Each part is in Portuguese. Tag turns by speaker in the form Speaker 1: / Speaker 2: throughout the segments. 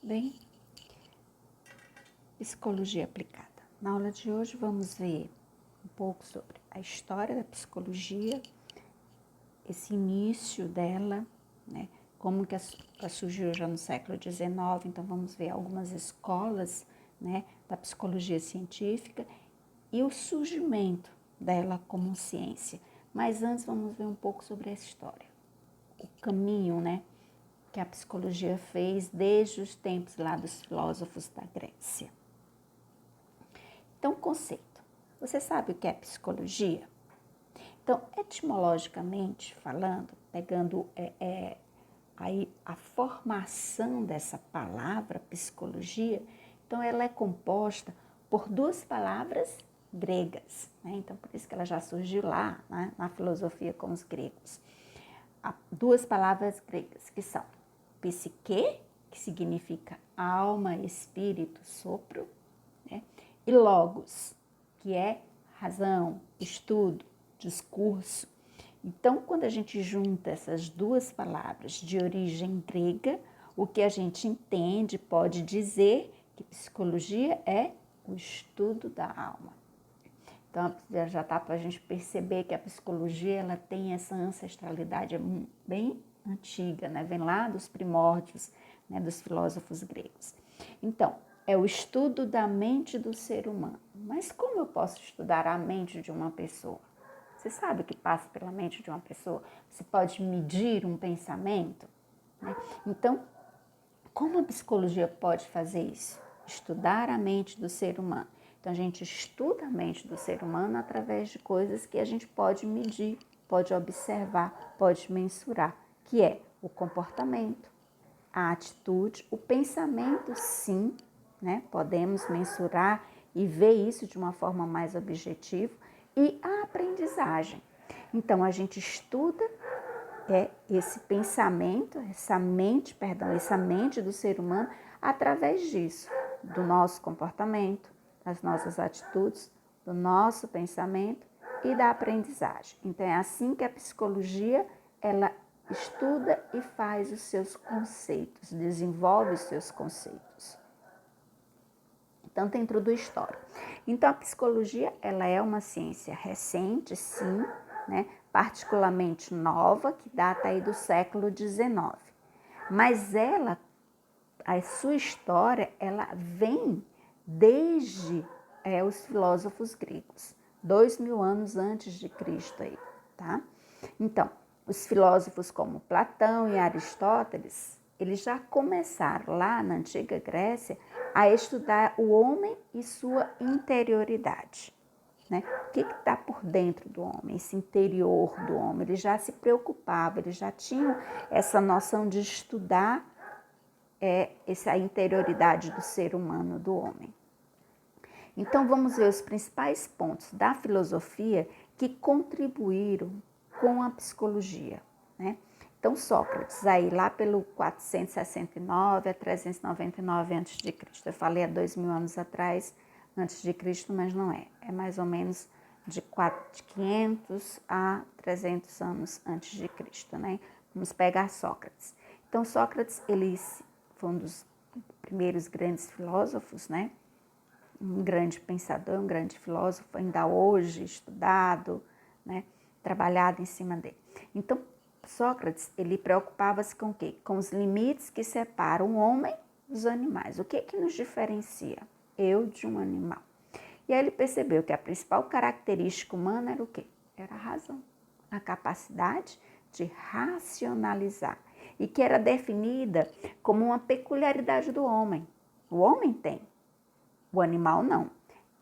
Speaker 1: Bem, psicologia aplicada. Na aula de hoje vamos ver um pouco sobre a história da psicologia, esse início dela, né? Como que ela surgiu já no século XIX, então vamos ver algumas escolas, né, da psicologia científica e o surgimento dela como ciência. Mas antes vamos ver um pouco sobre a história, o caminho, né, que a psicologia fez desde os tempos lá dos filósofos da Grécia. Então, conceito. Você sabe o que é psicologia? Então, etimologicamente falando, pegando aí a formação dessa palavra psicologia, então ela é composta por duas palavras gregas, né? Então, por isso que ela já surgiu lá, né, na filosofia com os gregos. Duas palavras gregas que são psique, que significa alma, espírito, sopro, né? E logos, que é razão, estudo, discurso. Então, quando a gente junta essas duas palavras de origem grega, o que a gente entende, pode dizer que psicologia é o estudo da alma. Então, já está para a gente perceber que a psicologia ela tem essa ancestralidade bem antiga, né? Vem lá dos primórdios, né, dos filósofos gregos. Então, é o estudo da mente do ser humano. Mas como eu posso estudar a mente de uma pessoa? Você sabe o que passa pela mente de uma pessoa? Você pode medir um pensamento? Né? Então, como a psicologia pode fazer isso? Estudar a mente do ser humano. Então, a gente estuda a mente do ser humano através de coisas que a gente pode medir, pode observar, pode mensurar, que é o comportamento, a atitude, o pensamento, sim, né? Podemos mensurar e ver isso de uma forma mais objetiva, e a aprendizagem. Então, a gente estuda esse pensamento, essa mente do ser humano através disso, do nosso comportamento, das nossas atitudes, do nosso pensamento e da aprendizagem. Então, é assim que a psicologia, ela estuda e faz os seus conceitos, desenvolve os seus conceitos. Então, tem tudo história. Então, a psicologia, ela é uma ciência recente, sim, né? Particularmente nova, que data aí do século XIX. Mas ela, a sua história, ela vem desde os filósofos gregos, 2000 anos antes de Cristo aí, tá? Então, os filósofos como Platão e Aristóteles, eles já começaram lá na antiga Grécia a estudar o homem e sua interioridade. Né? O que está por dentro do homem, esse interior do homem? Eles já se preocupavam, eles já tinham essa noção de estudar essa interioridade do ser humano, do homem. Então, vamos ver os principais pontos da filosofia que contribuíram com a psicologia, né? Então, Sócrates, aí lá pelo 469 a 399 a.C. Eu falei há 2000 anos atrás, antes de Cristo, mas não é. É mais ou menos de 500 a 300 anos antes de Cristo, né? Vamos pegar Sócrates. Então, Sócrates, ele foi um dos primeiros grandes filósofos, né? Um grande pensador, um grande filósofo, ainda hoje estudado, né? Trabalhado em cima dele. Então, Sócrates, ele preocupava-se com o quê? Com os limites que separam o homem dos animais. O que nos diferencia eu de um animal? E aí ele percebeu que a principal característica humana era o quê? Era a razão, a capacidade de racionalizar, e que era definida como uma peculiaridade do homem. O homem tem, o animal não.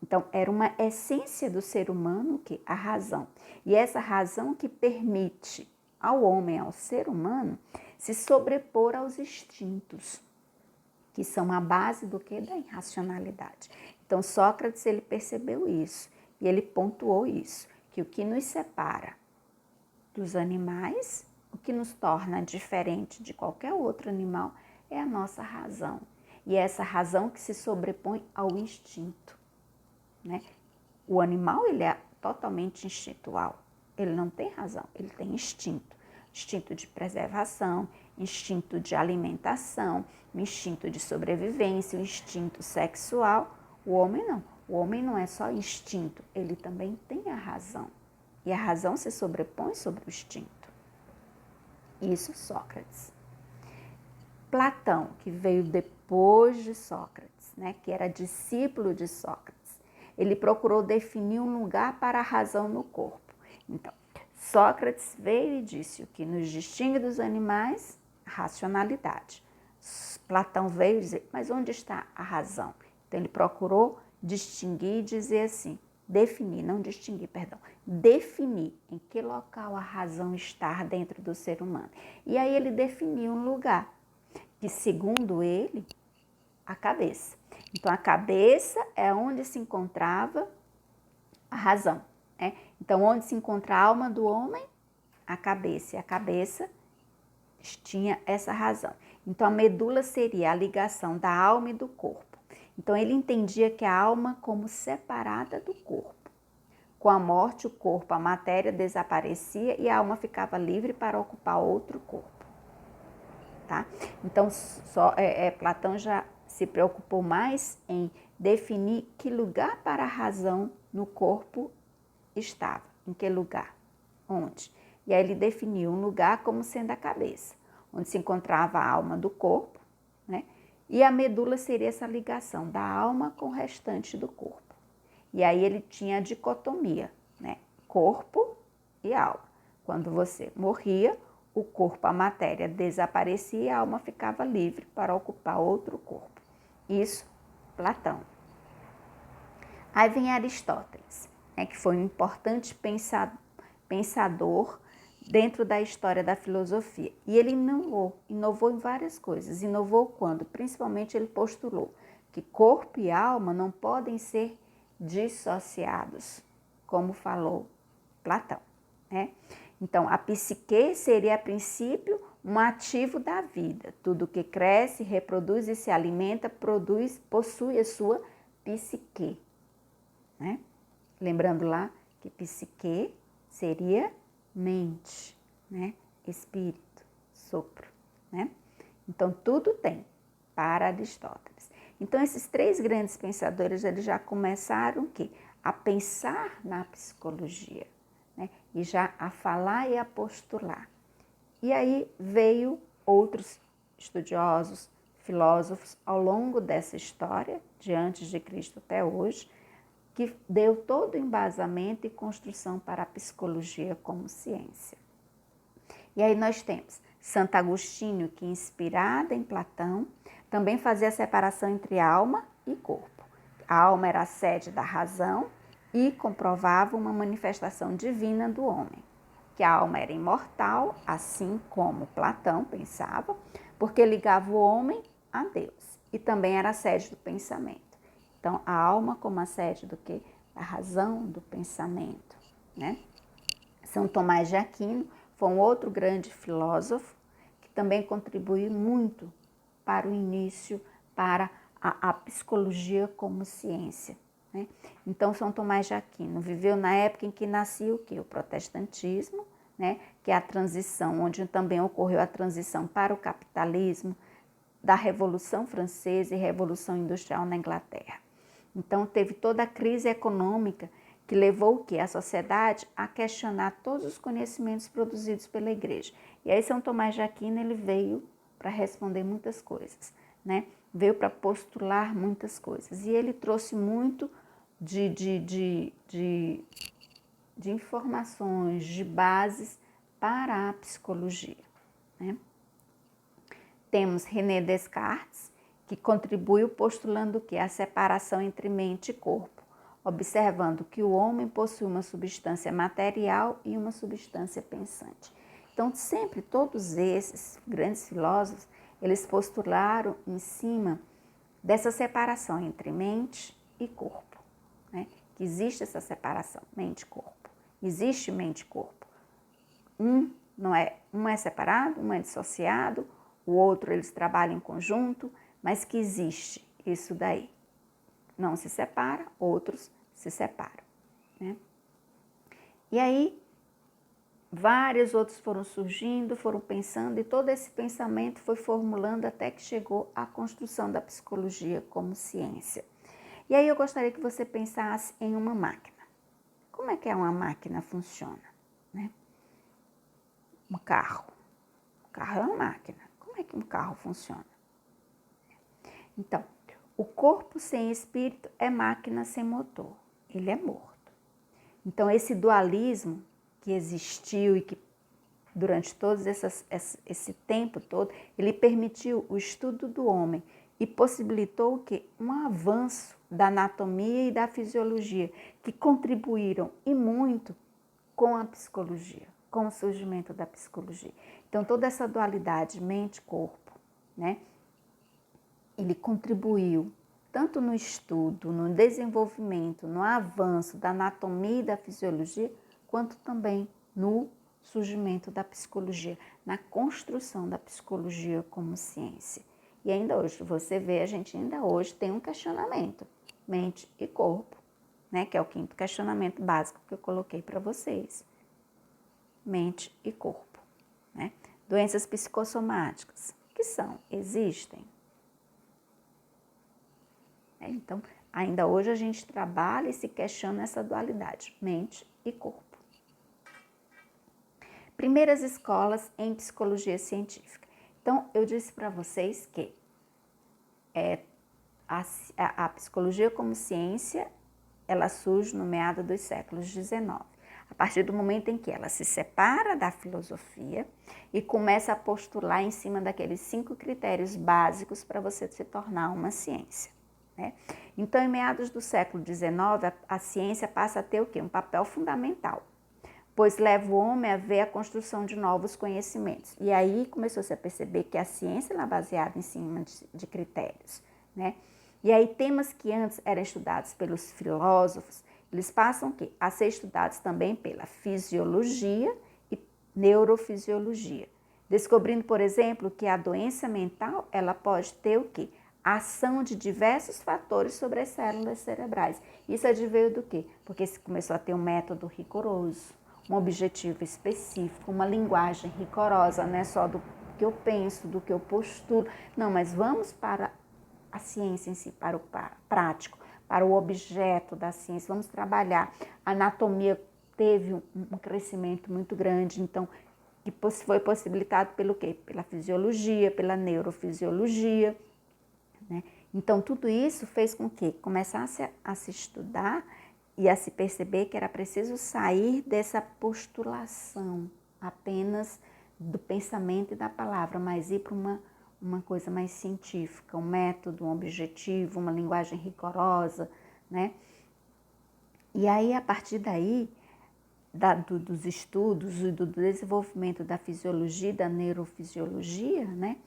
Speaker 1: Então, era uma essência do ser humano que a razão. E essa razão que permite ao homem, ao ser humano, se sobrepor aos instintos, que são a base do que? Da irracionalidade. Então, Sócrates, ele percebeu isso e ele pontuou isso, que o que nos separa dos animais, o que nos torna diferente de qualquer outro animal é a nossa razão. E é essa razão que se sobrepõe ao instinto, né? O animal, ele é totalmente instintual. Ele não tem razão, ele tem instinto. Instinto de preservação, instinto de alimentação, o instinto de sobrevivência, o instinto sexual. O homem não. O homem não é só instinto, ele também tem a razão. E a razão se sobrepõe sobre o instinto. Isso Sócrates. Platão, que veio depois de Sócrates, né, que era discípulo de Sócrates, ele procurou definir um lugar para a razão no corpo. Então, Sócrates veio e disse o que nos distingue dos animais, a racionalidade. Platão veio dizer, mas onde está a razão? Então, ele procurou distinguir e dizer assim, definir em que local a razão está dentro do ser humano. E aí ele definiu um lugar, que segundo ele, a cabeça. Então, a cabeça é onde se encontrava a razão. Né? Então, onde se encontra a alma do homem? A cabeça. E a cabeça tinha essa razão. Então, a medula seria a ligação da alma e do corpo. Então, ele entendia que a alma como separada do corpo. Com a morte, o corpo, a matéria desaparecia e a alma ficava livre para ocupar outro corpo. Tá? Então, Platão já se preocupou mais em definir que lugar para a razão no corpo estava. Em que lugar? Onde? E aí ele definiu um lugar como sendo a cabeça, onde se encontrava a alma do corpo, né? E a medula seria essa ligação da alma com o restante do corpo. E aí ele tinha a dicotomia, né? Corpo e alma. Quando você morria, o corpo, a matéria, desaparecia e a alma ficava livre para ocupar outro corpo. Isso, Platão. Aí vem Aristóteles, né, que foi um importante pensador dentro da história da filosofia. E ele inovou em várias coisas. Inovou quando? Principalmente ele postulou que corpo e alma não podem ser dissociados, como falou Platão, né? Então, a psique seria, a princípio, um ativo da vida. Tudo que cresce, reproduz e se alimenta, possui a sua psique, né? Lembrando lá que psique seria mente, né? Espírito, sopro, né? Então, tudo tem para Aristóteles. Então, esses três grandes pensadores, eles já começaram o quê? A pensar na psicologia, né? E já a falar e a postular. E aí veio outros estudiosos, filósofos, ao longo dessa história, de antes de Cristo até hoje, que deu todo o embasamento e construção para a psicologia como ciência. E aí nós temos Santo Agostinho, que inspirado em Platão, também fazia a separação entre alma e corpo. A alma era a sede da razão e comprovava uma manifestação divina do homem, que a alma era imortal, assim como Platão pensava, porque ligava o homem a Deus e também era a sede do pensamento. Então, a alma como a sede do quê? A razão do pensamento, né? São Tomás de Aquino foi um outro grande filósofo que também contribuiu muito para o início, para a psicologia como ciência, né? Então, São Tomás de Aquino viveu na época em que nascia o quê? O protestantismo, né? Que é a transição, onde também ocorreu a transição para o capitalismo, da Revolução Francesa e Revolução Industrial na Inglaterra. Então, teve toda a crise econômica que levou o quê? A sociedade a questionar todos os conhecimentos produzidos pela igreja. E aí São Tomás de Aquino ele veio para responder muitas coisas, né? Veio para postular muitas coisas. E ele trouxe muito de informações, de bases para a psicologia, né? Temos René Descartes, que contribuiu postulando que a separação entre mente e corpo, observando que o homem possui uma substância material e uma substância pensante. Então, sempre todos esses grandes filósofos, eles postularam em cima dessa separação entre mente e corpo, né? Que existe essa separação, mente e corpo. Existe mente e corpo. Um é separado, um é dissociado, o outro eles trabalham em conjunto, mas que existe isso daí. Não se separa, outros se separam, né? E aí, vários outros foram surgindo, foram pensando, e todo esse pensamento foi formulando até que chegou à construção da psicologia como ciência. E aí eu gostaria que você pensasse em uma máquina. Como é que uma máquina funciona, né? Um carro. O carro é uma máquina. Como é que um carro funciona? Então, o corpo sem espírito é máquina sem motor. Ele é morto. Então, esse dualismo que existiu e que durante todo esse tempo todo, ele permitiu o estudo do homem e possibilitou o quê? Um avanço da anatomia e da fisiologia, que contribuíram e muito com a psicologia, com o surgimento da psicologia. Então, toda essa dualidade mente-corpo, né? Ele contribuiu tanto no estudo, no desenvolvimento, no avanço da anatomia e da fisiologia, quanto também no surgimento da psicologia, na construção da psicologia como ciência. E ainda hoje, você vê, a gente ainda hoje tem um questionamento, mente e corpo, né? Que é o quinto questionamento básico que eu coloquei para vocês. Mente e corpo, né? Doenças psicossomáticas, que são? Existem? Então, ainda hoje a gente trabalha e se questiona essa dualidade, mente e corpo. Primeiras escolas em psicologia científica. Então, eu disse para vocês que a psicologia como ciência, ela surge no meado dos séculos XIX. A partir do momento em que ela se separa da filosofia e começa a postular em cima daqueles 5 critérios básicos para você se tornar uma ciência. Né? Então, em meados do século XIX, a ciência passa a ter o quê? Um papel fundamental, pois leva o homem a ver a construção de novos conhecimentos. E aí começou-se a perceber que a ciência é baseada em cima de critérios. Né? E aí temas que antes eram estudados pelos filósofos, eles passam a ser estudados também pela fisiologia e neurofisiologia. Descobrindo, por exemplo, que a doença mental, ela pode ter o quê? A ação de diversos fatores sobre as células cerebrais. Isso adveio do quê? Porque se começou a ter um método rigoroso, um objetivo específico, uma linguagem rigorosa, não é só do que eu penso, do que eu postulo. Não, mas vamos para a ciência em si, para o prático, para o objeto da ciência. Vamos trabalhar. A anatomia teve um crescimento muito grande, então, que foi possibilitado pelo quê? Pela fisiologia, pela neurofisiologia. Né? Então, tudo isso fez com que começasse a se estudar e a se perceber que era preciso sair dessa postulação apenas do pensamento e da palavra, mas ir para uma coisa mais científica, um método, um objetivo, uma linguagem rigorosa, né? E aí, a partir daí, dos estudos e do desenvolvimento da fisiologia e da neurofisiologia, né?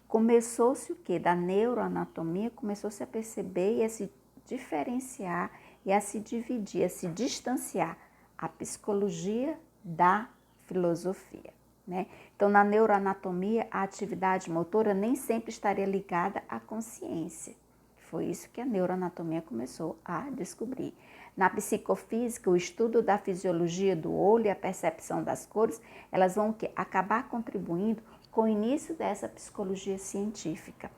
Speaker 1: Começou-se o quê? Da neuroanatomia, começou-se a perceber e a se diferenciar e a se dividir, a se distanciar a psicologia da filosofia. Né? Então, na neuroanatomia, a atividade motora nem sempre estaria ligada à consciência. Foi isso que a neuroanatomia começou a descobrir. Na psicofísica, o estudo da fisiologia do olho e a percepção das cores, elas vão acabar contribuindo com o início dessa psicologia científica.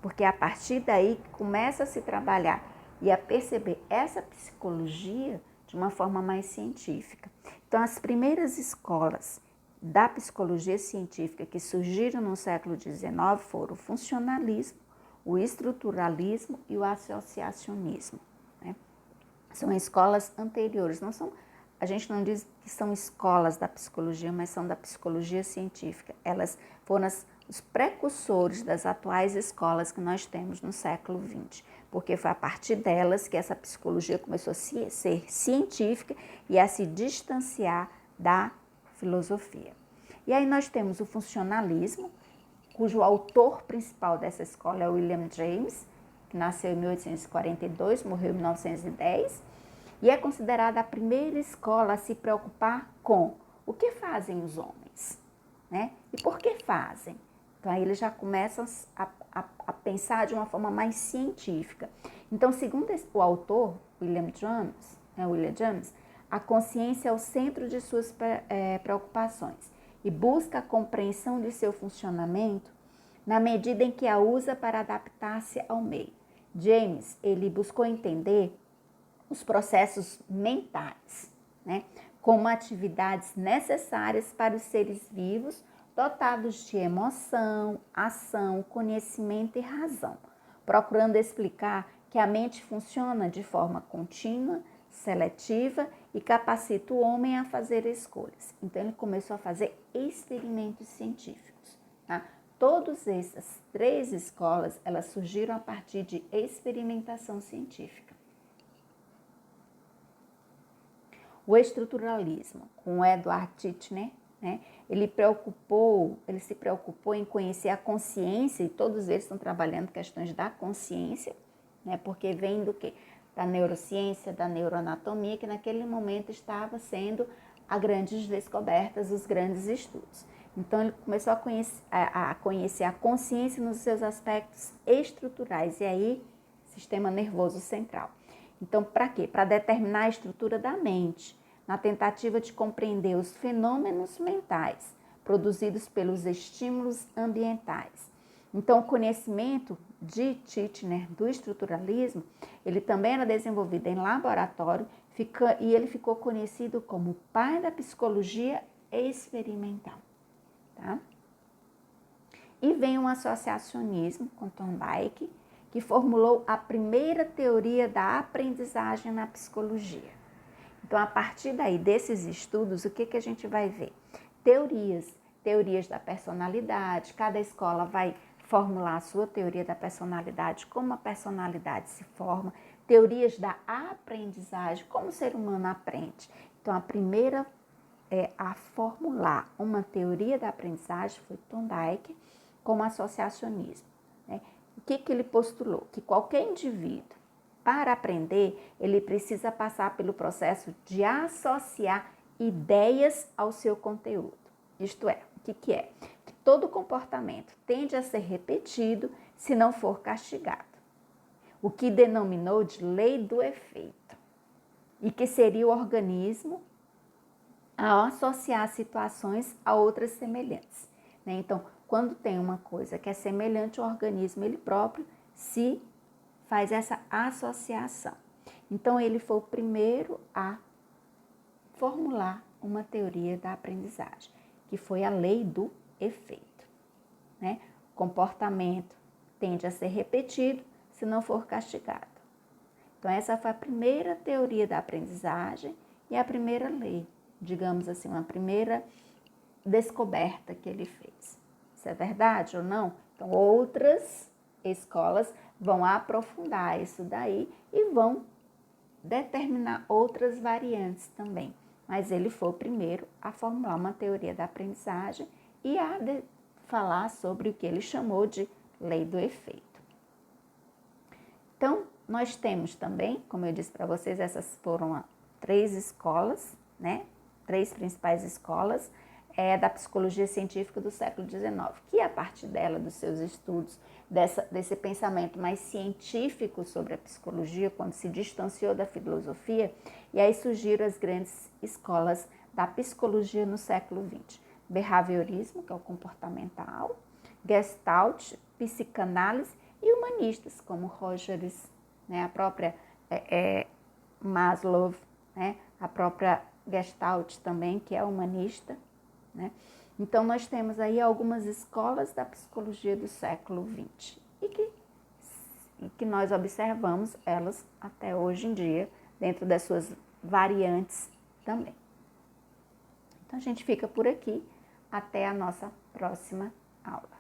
Speaker 1: Porque a partir daí começa a se trabalhar e a perceber essa psicologia de uma forma mais científica. Então, as primeiras escolas da psicologia científica que surgiram no século XIX foram o funcionalismo, o estruturalismo e o associacionismo. Né? São escolas anteriores, a gente não diz que são escolas da psicologia, mas são da psicologia científica. Elas foram os precursores das atuais escolas que nós temos no século XX, porque foi a partir delas que essa psicologia começou a ser científica e a se distanciar da filosofia. E aí nós temos o funcionalismo, cujo autor principal dessa escola é William James, que nasceu em 1842, morreu em 1910, e é considerada a primeira escola a se preocupar com o que fazem os homens, né? E por que fazem? Então aí eles já começam a pensar de uma forma mais científica. Então, segundo o autor, William James, a consciência é o centro de suas preocupações e busca a compreensão de seu funcionamento na medida em que a usa para adaptar-se ao meio. James, ele buscou entender os processos mentais, né, como atividades necessárias para os seres vivos, dotados de emoção, ação, conhecimento e razão, procurando explicar que a mente funciona de forma contínua, seletiva e capacita o homem a fazer escolhas. Então, ele começou a fazer experimentos científicos. Tá? Todas essas 3 escolas, elas surgiram a partir de experimentação científica. O estruturalismo, com Edward Titchener, né, ele se preocupou em conhecer a consciência, e todos eles estão trabalhando questões da consciência, né, porque vem do quê? Da neurociência, da neuroanatomia, que naquele momento estava sendo as grandes descobertas, os grandes estudos. Então, ele começou a conhecer a consciência nos seus aspectos estruturais, e aí, sistema nervoso central. Então, para quê? Para determinar a estrutura da mente, na tentativa de compreender os fenômenos mentais produzidos pelos estímulos ambientais. Então, o conhecimento de Titchener do estruturalismo, ele também era desenvolvido em laboratório e ele ficou conhecido como o pai da psicologia experimental. Tá? E vem um associacionismo com Thorndike, que formulou a primeira teoria da aprendizagem na psicologia. Então, a partir daí, desses estudos, o que a gente vai ver? Teorias da personalidade, cada escola vai formular a sua teoria da personalidade, como a personalidade se forma, teorias da aprendizagem, como o ser humano aprende. Então, a primeira a formular uma teoria da aprendizagem foi Thorndike, como associacionismo. Né? O que ele postulou? Que qualquer indivíduo, para aprender, ele precisa passar pelo processo de associar ideias ao seu conteúdo. Isto é, o que é? Que todo comportamento tende a ser repetido se não for castigado. O que denominou de lei do efeito. E que seria o organismo a associar situações a outras semelhantes. Né? Então, quando tem uma coisa que é semelhante, o organismo ele próprio se faz essa associação. Então, ele foi o primeiro a formular uma teoria da aprendizagem, que foi a lei do efeito. Né? O comportamento tende a ser repetido se não for castigado. Então, essa foi a primeira teoria da aprendizagem e a primeira lei, digamos assim, uma primeira descoberta que ele fez. Isso é verdade ou não? Então, outras escolas vão aprofundar isso daí e vão determinar outras variantes também. Mas ele foi o primeiro a formular uma teoria da aprendizagem e a falar sobre o que ele chamou de lei do efeito. Então, nós temos também, como eu disse para vocês, essas foram 3 escolas, né? 3 principais escolas da psicologia científica do século XIX, que a partir dela, dos seus estudos, desse pensamento mais científico sobre a psicologia, quando se distanciou da filosofia, e aí surgiram as grandes escolas da psicologia no século XX. Behaviorismo, que é o comportamental, Gestalt, psicanálise e humanistas, como Rogers, né, a própria Maslow, né, a própria Gestalt também, que é humanista. Né? Então, nós temos aí algumas escolas da psicologia do século XX e que nós observamos elas até hoje em dia, dentro das suas variantes também. Então, a gente fica por aqui. Até a nossa próxima aula.